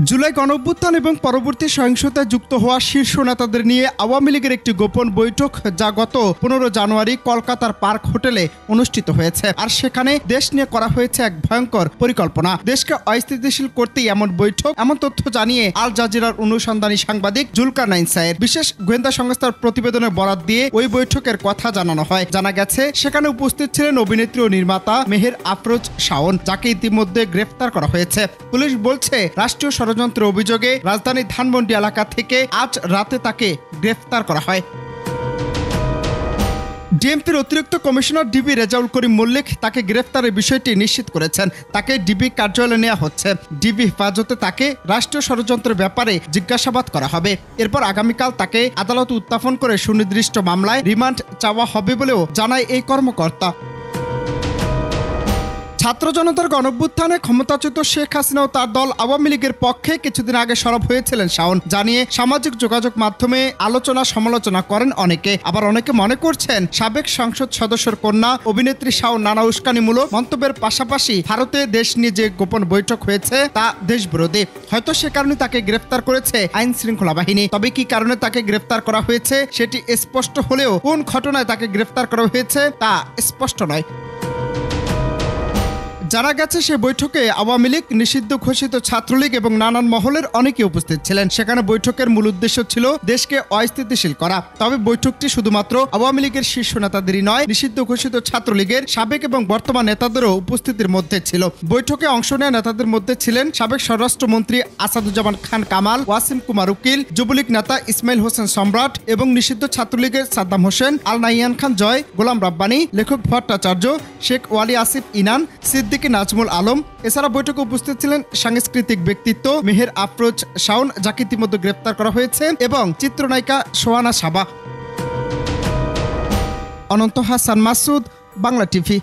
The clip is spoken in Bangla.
জুলাই গণঅভ্যুত্থান এবং পরবর্তী সহিংসতায় যুক্ত হওয়া শীর্ষ নেতাদের নিয়ে আওয়ামী লীগের একটি গোপন বৈঠক যা গত 15 জানুয়ারি কলকাতার পার্ক হোটেলে অনুষ্ঠিত হয়েছে। আর সেখানে দেশ নিয়ে করা হয়েছে এক ভয়ঙ্কর পরিকল্পনা। দেশকে অস্থিতিশীল করতেই এমন বৈঠক, এমন তথ্য জানিয়ে আল জাজিরার অনুসন্ধানী সাংবাদিক জুলকারনাইন সায়ের বিশেষ গোয়েন্দা সংস্থার প্রতিবেদনের বরাত দিয়ে ওই বৈঠকের কথা জানানো হয়। জানা গেছে সেখানে উপস্থিত ছিলেন অভিনেত্রী ও নির্মাতা মেহের আফরোজ শাওন, যাকে ইতিমধ্যে গ্রেফতার করা হয়েছে। পুলিশ বলছে রাষ্ট্রীয় ষড়যন্ত্রের অভিযোগে রাজধানী ধানমন্ডি এলাকা থেকে আজ রাতে তাকে গ্রেফতার করা হয়। ডিএমপির অতিরিক্ত কমিশনার ডিবি রেজাউল করিম মল্লিক তাকে গ্রেফতারের বিষয়টি নিশ্চিত করেছেন। তাকে ডিবি কার্যালয়ে নেওয়া হচ্ছে। ডিবি হেফাজতে তাকে রাষ্ট্রীয় ষড়যন্ত্রের ব্যাপারে জিজ্ঞাসাবাদ করা হবে। এরপর আগামীকাল তাকে আদালতে উত্থাপন করে সুনির্দিষ্ট মামলায় রিমান্ড চাওয়া হবে বলেও জানায় এই কর্মকর্তা। ছাত্র জনতার গণঅভ্যুত্থানে ক্ষমতাচ্যুত শেখ হাসিনা ও তার দল আওয়ামী লীগের পক্ষে কিছুদিন আগে সরব হয়েছিলেন শাওন, জানিয়ে সামাজিক যোগাযোগ মাধ্যমে আলোচনা সমালোচনা করেন অনেকে। আবার অনেকে মনে করছেন সাবেক সংসদ সদস্যের কন্যা অভিনেত্রী শাওন নানা উস্কানিমূলক মন্তব্যের পাশাপাশি ভারতে দেশ নিয়ে যে গোপন বৈঠক হয়েছে তা দেশবিরোধী। হয়তো সে কারণে তাকে গ্রেফতার করেছে আইন শৃঙ্খলা বাহিনী। তবে কি কারণে তাকে গ্রেফতার করা হয়েছে সেটি স্পষ্ট হলেও কোন ঘটনায় তাকে গ্রেফতার করা হয়েছে তা স্পষ্ট নয়। জানা গেছে সে বৈঠকে আওয়ামী লীগ, নিষিদ্ধ ঘোষিত ছাত্রলীগ এবং নানান মহলের অনেকে উপস্থিত ছিলেন। সেখানে বৈঠকের মূল উদ্দেশ্য ছিল দেশকে অস্থিতিশীল করা। তবে বৈঠকটি শুধুমাত্র আওয়ামী লীগের শীর্ষ নেতাদেরই নয়, নিষিদ্ধ ঘোষিত ছাত্রলীগের সাবেক এবং বর্তমান নেতাদেরও উপস্থিতির মধ্যে ছিল। বৈঠকে অংশ নেওয়া নেতাদের মধ্যে ছিলেন সাবেক স্বরাষ্ট্রমন্ত্রী আসাদুজ্জামান খান কামাল, ওয়াসিম কুমার উকিল, যুবলীগ নেতা ইসমাইল হোসেন সম্রাট এবং নিষিদ্ধ ছাত্রলীগের সাদ্দাম হোসেন, আল নাহিয়ান খান জয়, গোলাম রাব্বানী, লেখক ভট্টাচার্য, শেখ ওয়ালি আসিফ ইনান, সিদ্দিক নাজমুল আলম। এছাড়া বৈঠকে উপস্থিত ছিলেন সাংস্কৃতিক ব্যক্তিত্ব মেহের আফরোজ শাওন, যাকে ইতিমধ্যে গ্রেফতার করা হয়েছে, এবং চিত্রনায়িকা সোহানা সাবা। অনন্ত হাসান মাসুদ, বাংলা টিভি।